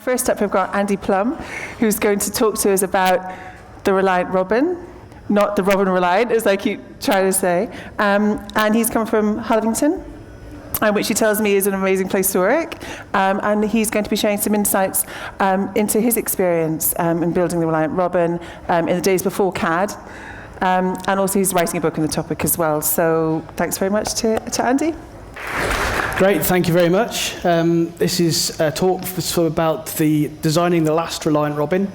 First up, we've got Andy Plum, who's going to talk to us about the Reliant Robin, not the Robin Reliant, as I keep trying to say. And he's come from Hullington, which he tells me is an amazing place to work. And he's going to be sharing some insights into his experience in building the Reliant Robin in the days before CAD. And also he's writing a book on the topic as well. So thanks very much to Andy. Great, thank you very much. This is a talk about designing the last Reliant Robin,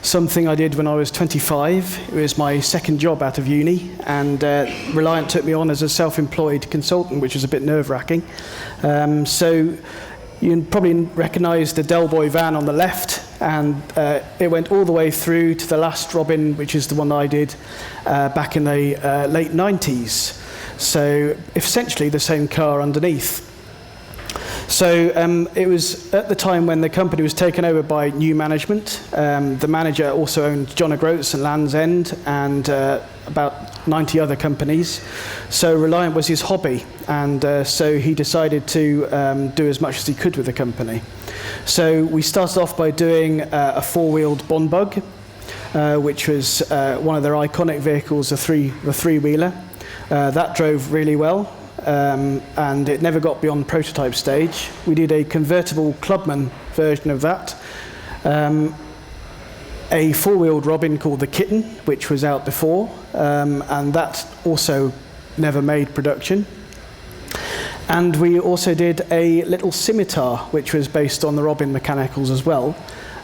something I did when I was 25. It was my second job out of uni, and Reliant took me on as a self-employed consultant, which was a bit nerve-wracking. So you probably recognise the Del Boy van on the left, and it went all the way through to the last Robin, which is the one I did back in the late 90s. So essentially the same car underneath. So it was at the time when the company was taken over by new management. The manager also owned John O'Groats and Land's End and about 90 other companies. So Reliant was his hobby, and so he decided to do as much as he could with the company. So we started off by doing a four-wheeled Bond Bug, which was one of their iconic vehicles, the three-wheeler. That drove really well. And it never got beyond prototype stage. We did a convertible Clubman version of that. A four-wheeled Robin called the Kitten, which was out before, and that also never made production. And we also did a little Scimitar, which was based on the Robin mechanicals as well.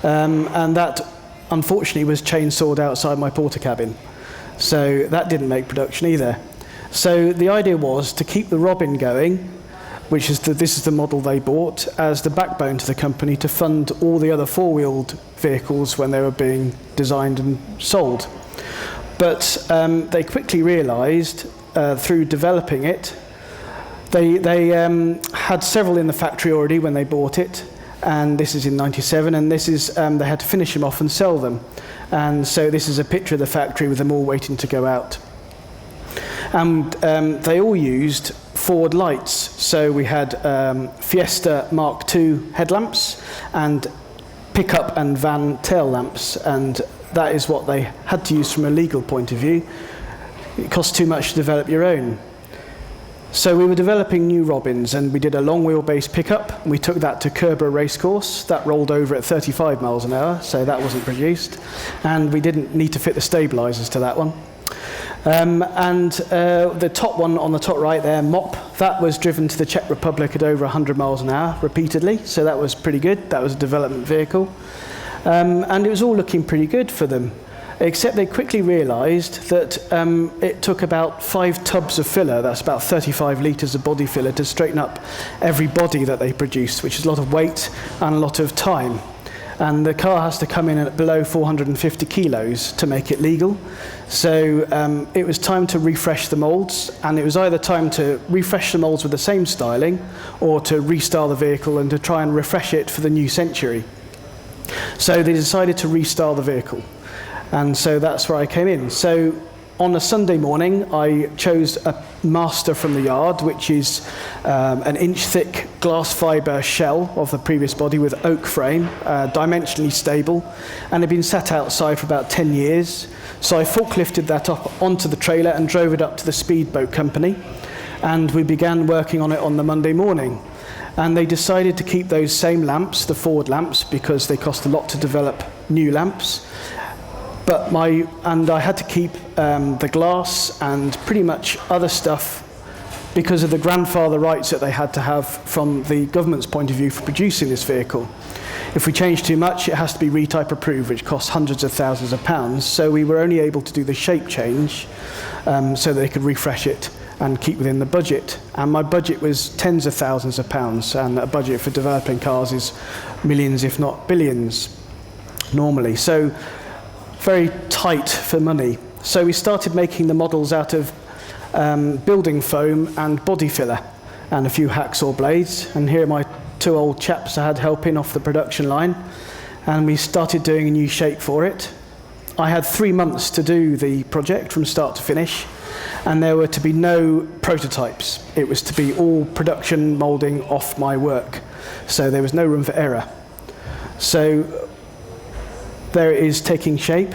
And that, unfortunately, was chainsawed outside my porter cabin. So that didn't make production either. So the idea was to keep the Robin going, which is this is the model they bought, as the backbone to the company to fund all the other four-wheeled vehicles when they were being designed and sold. But they quickly realised through developing it, they had several in the factory already when they bought it, and this is in '97, and this is they had to finish them off and sell them. And so this is a picture of the factory with them all waiting to go out. And they all used forward lights. So we had Fiesta Mark II headlamps and pickup and van tail lamps, and that is what they had to use from a legal point of view. It cost too much to develop your own. So we were developing new Robins, and we did a long wheelbase pickup. We took that to Kerborough Racecourse. That rolled over at 35 miles an hour, so that wasn't produced. And we didn't need to fit the stabilisers to that one. The top one on the top right there, Mop, that was driven to the Czech Republic at over 100 miles an hour repeatedly, so that was pretty good. That was a development vehicle. And it was all looking pretty good for them, except they quickly realised that it took about 5 tubs of filler, that's about 35 litres of body filler, to straighten up every body that they produced, which is a lot of weight and a lot of time. And the car has to come in at below 450 kilos to make it legal. So it was time to refresh the molds, and it was either time to refresh the molds with the same styling or to restyle the vehicle and to try and refresh it for the new century. So they decided to restyle the vehicle, and so that's where I came in. So on a Sunday morning, I chose a master from the yard, which is an inch-thick glass fibre shell of the previous body with oak frame, dimensionally stable, and had been sat outside for about 10 years. So I forklifted that up onto the trailer and drove it up to the speedboat company, and we began working on it on the Monday morning. And they decided to keep those same lamps, the forward lamps, because they cost a lot to develop new lamps. And I had to keep the glass and pretty much other stuff because of the grandfather rights that they had to have from the government's point of view for producing this vehicle. If we change too much, it has to be retype approved, which costs hundreds of thousands of pounds. So we were only able to do the shape change so that they could refresh it and keep within the budget. And my budget was tens of thousands of pounds, and a budget for developing cars is millions, if not billions, normally. So very tight for money. So we started making the models out of building foam and body filler and a few hacksaw blades. And here are my 2 old chaps I had helping off the production line. And we started doing a new shape for it. I had 3 months to do the project from start to finish, and there were to be no prototypes. It was to be all production moulding off my work. So there was no room for error. So there it is taking shape.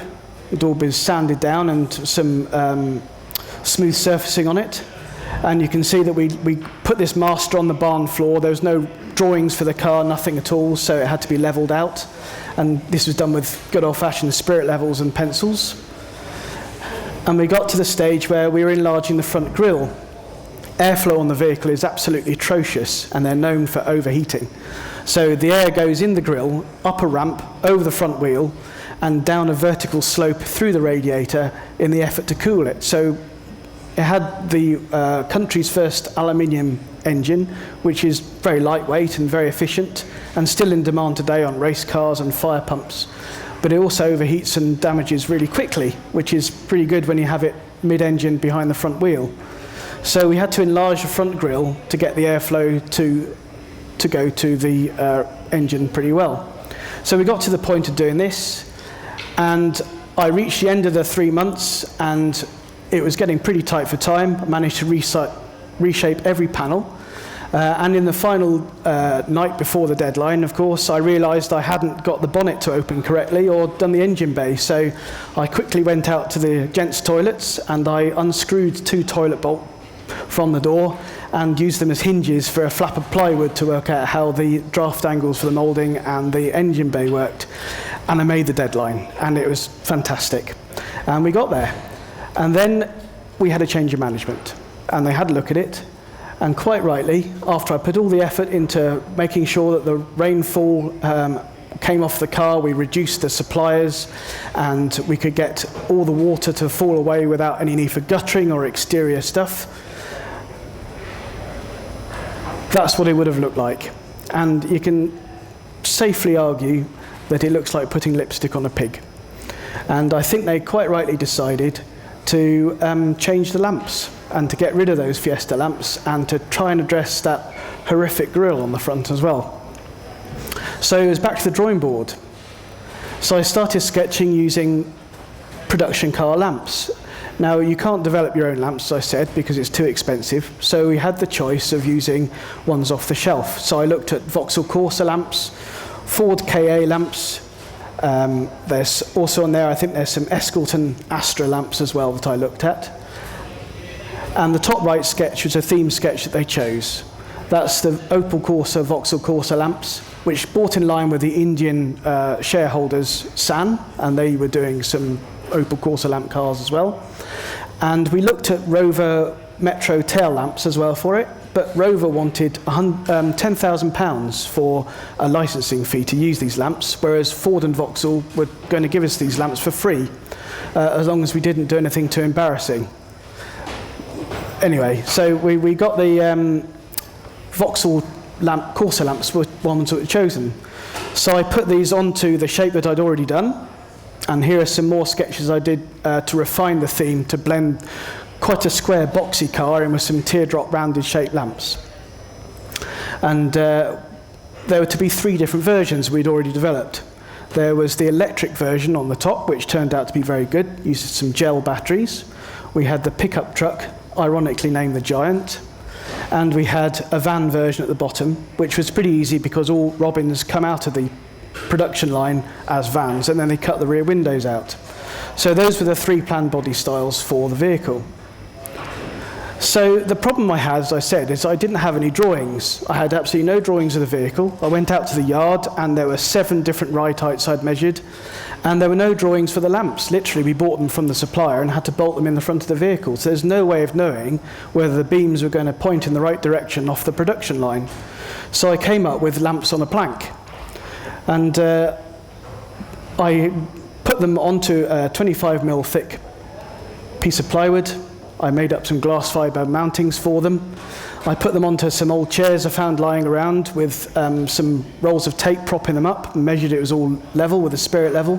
It all been sanded down and some smooth surfacing on it. And you can see that we put this master on the barn floor. There was no drawings for the car, nothing at all, so it had to be leveled out. And this was done with good old-fashioned spirit levels and pencils. And we got to the stage where we were enlarging the front grille. Airflow on the vehicle is absolutely atrocious, and they're known for overheating. So the air goes in the grille, up a ramp, over the front wheel, and down a vertical slope through the radiator in the effort to cool it. So it had the country's first aluminium engine, which is very lightweight and very efficient, and still in demand today on race cars and fire pumps. But it also overheats and damages really quickly, which is pretty good when you have it mid-engine behind the front wheel. So we had to enlarge the front grille to get the airflow to go to the engine pretty well. So we got to the point of doing this, and I reached the end of the 3 months, and it was getting pretty tight for time. I managed to reshape every panel. And in the final night before the deadline, of course, I realised I hadn't got the bonnet to open correctly or done the engine bay. So I quickly went out to the gents' toilets, and I unscrewed 2 toilet bolts from the door and used them as hinges for a flap of plywood to work out how the draft angles for the moulding and the engine bay worked. And I made the deadline, and it was fantastic. And we got there. And then we had a change of management, and they had a look at it. And quite rightly, after I put all the effort into making sure that the rainfall came off the car, we reduced the suppliers, and we could get all the water to fall away without any need for guttering or exterior stuff. That's what it would have looked like. And you can safely argue that it looks like putting lipstick on a pig. And I think they quite rightly decided to change the lamps and to get rid of those Fiesta lamps and to try and address that horrific grille on the front as well. So it was back to the drawing board. So I started sketching using production car lamps. Now, you can't develop your own lamps, as I said, because it's too expensive. So we had the choice of using ones off the shelf. So I looked at Vauxhall Corsa lamps, Ford KA lamps. There's also on there, I think there's some Escort and Astra lamps as well that I looked at. And the top right sketch was a theme sketch that they chose. That's the Opel Corsa, Vauxhall Corsa lamps, which brought in line with the Indian shareholders, San, and they were doing some Opel Corsa lamp cars as well. And we looked at Rover Metro tail lamps as well for it, but Rover wanted £10,000 for a licensing fee to use these lamps, whereas Ford and Vauxhall were going to give us these lamps for free, as long as we didn't do anything too embarrassing. Anyway, so we got the Vauxhall Corsa lamps were ones that were chosen. So I put these onto the shape that I'd already done, and here are some more sketches I did to refine the theme to blend quite a square boxy car in with some teardrop rounded shaped lamps. And there were to be 3 different versions we'd already developed. There was the electric version on the top, which turned out to be very good, used some gel batteries. We had the pickup truck, ironically named the Giant. And we had a van version at the bottom, which was pretty easy because all Robins come out of the production line as vans, and then they cut the rear windows out. So those were the 3 planned body styles for the vehicle. So the problem I had, as I said, is I didn't have any drawings. I had absolutely no drawings of the vehicle. I went out to the yard, and there were 7 different ride heights I'd measured, and there were no drawings for the lamps. Literally, we bought them from the supplier and had to bolt them in the front of the vehicle. So there's no way of knowing whether the beams were going to point in the right direction off the production line. So I came up with lamps on a plank. And I put them onto a 25mm thick piece of plywood. I made up some glass fibre mountings for them. I put them onto some old chairs I found lying around with some rolls of tape propping them up, and measured it was all level with a spirit level.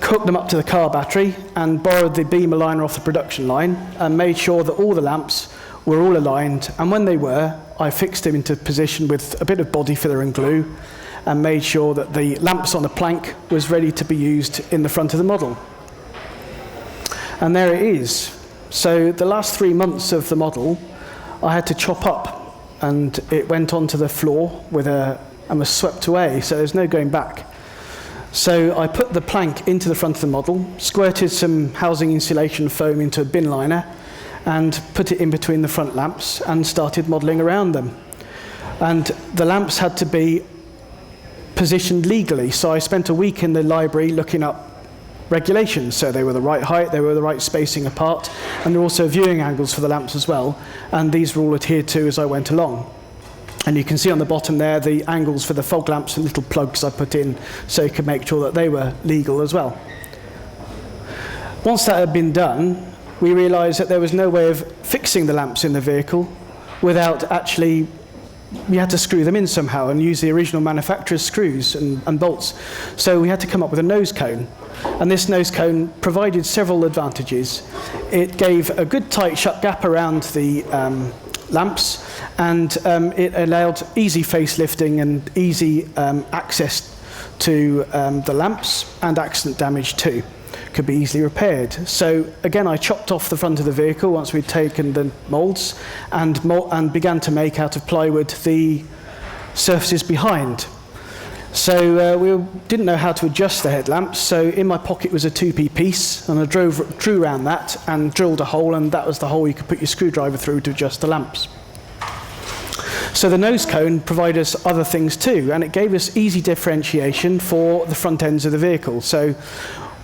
Hooked them up to the car battery and borrowed the beam aligner off the production line and made sure that all the lamps were all aligned. And when they were, I fixed them into position with a bit of body filler and glue and made sure that the lamps on the plank was ready to be used in the front of the model. And there it is. So the last 3 months of the model, I had to chop up, and it went onto the floor with a and was swept away, so there's no going back. So I put the plank into the front of the model, squirted some housing insulation foam into a bin liner, and put it in between the front lamps and started modelling around them. And the lamps had to be positioned legally, so I spent a week in the library looking up regulations, so they were the right height, they were the right spacing apart, and there were also viewing angles for the lamps as well, and these were all adhered to as I went along. And you can see on the bottom there the angles for the fog lamps and little plugs I put in so you could make sure that they were legal as well. Once that had been done, we realised that there was no way of fixing the lamps in the vehicle without actually, we had to screw them in somehow and use the original manufacturer's screws and bolts. So we had to come up with a nose cone. And this nose cone provided several advantages. It gave a good tight shut gap around the lamps, and it allowed easy facelifting and easy access to the lamps, and accident damage too could be easily repaired. So again, I chopped off the front of the vehicle once we'd taken the moulds and began to make out of plywood the surfaces behind. So we didn't know how to adjust the headlamps, so in my pocket was a 2p piece, and I drew around that and drilled a hole, and that was the hole you could put your screwdriver through to adjust the lamps. So the nose cone provided us other things too, and it gave us easy differentiation for the front ends of the vehicle. So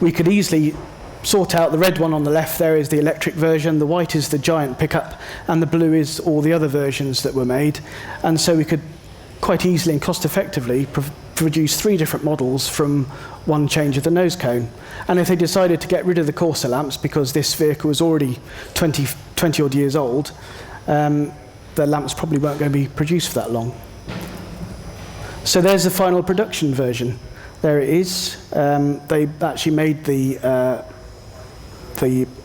we could easily sort out the red one on the left there is the electric version, the white is the giant pickup, and the blue is all the other versions that were made. And so we could quite easily and cost effectively produce 3 different models from one change of the nose cone. And if they decided to get rid of the Corsa lamps, because this vehicle was already 20 odd years old, the lamps probably weren't going to be produced for that long. So there's the final production version. There it is. They actually made the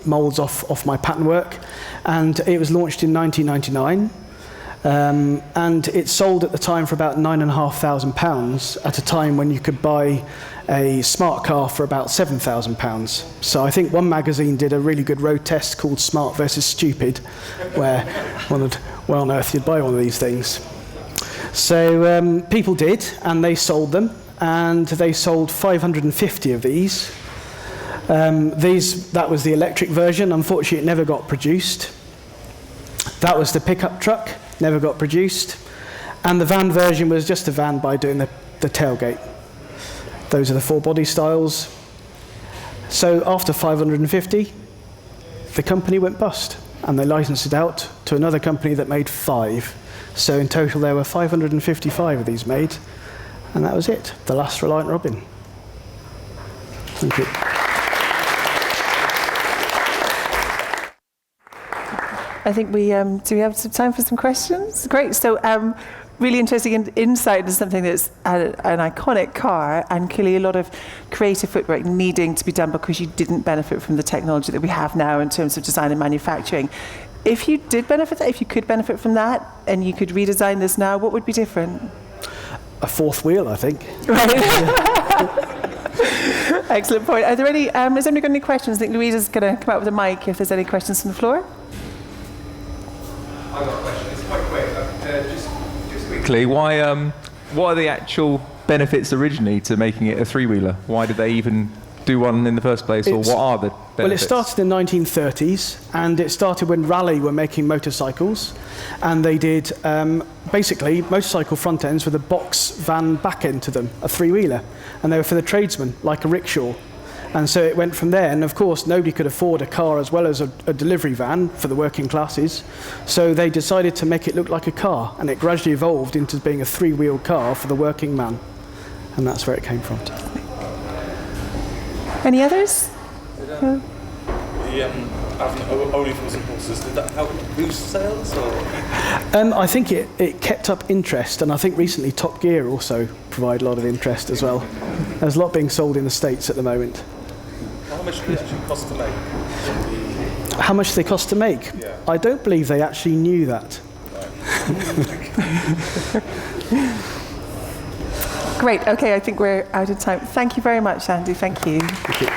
moulds off my pattern work, and it was launched in 1999. And it sold at the time for about £9,500 at a time when you could buy a smart car for about £7,000. So I think one magazine did a really good road test called Smart versus Stupid, where wondered why on earth you'd buy one of these things. So people did, and they sold them, and they sold 550 of these. That was the electric version. Unfortunately, it never got produced. That was the pickup truck. Never got produced. And the van version was just a van by doing the tailgate. Those are the 4 body styles. So after 550, the company went bust, and they licensed it out to another company that made 5. So in total there were 555 of these made, and that was it, the last Reliant Robin. Thank you. I think do we have some time for some questions? Great. So really interesting insight into something that's an iconic car, and clearly a lot of creative footwork needing to be done because you didn't benefit from the technology that we have now in terms of design and manufacturing. If you did benefit that, if you could benefit from that, and you could redesign this now, what would be different? A 4th wheel, I think. Right. Excellent point. Are there any? Has anybody got any questions? I think Louisa's going to come out with a mic if there's any questions from the floor. I've got a question. It's quite quick. Just quickly, what are the actual benefits originally to making it a 3-wheeler? Why did they even do one in the first place, or what are the benefits? Well, it started in the 1930s, and it started when Raleigh were making motorcycles, and they did basically motorcycle front ends with a box van back end to them, a 3-wheeler, and they were for the tradesmen, like a rickshaw. And so it went from there, and of course nobody could afford a car as well as a delivery van for the working classes, so they decided to make it look like a car, and it gradually evolved into being a 3-wheeled car for the working man, and that's where it came from. Any others? The only for some horses, did that help boost sales? Or? I think it kept up interest, and I think recently Top Gear also provide a lot of interest as well. There's a lot being sold in the States at the moment. How much do they actually cost to make? How much they cost to make? Yeah. I don't believe they actually knew that. Great. Okay, I think we're out of time. Thank you very much, Andy. Thank you. Thank you.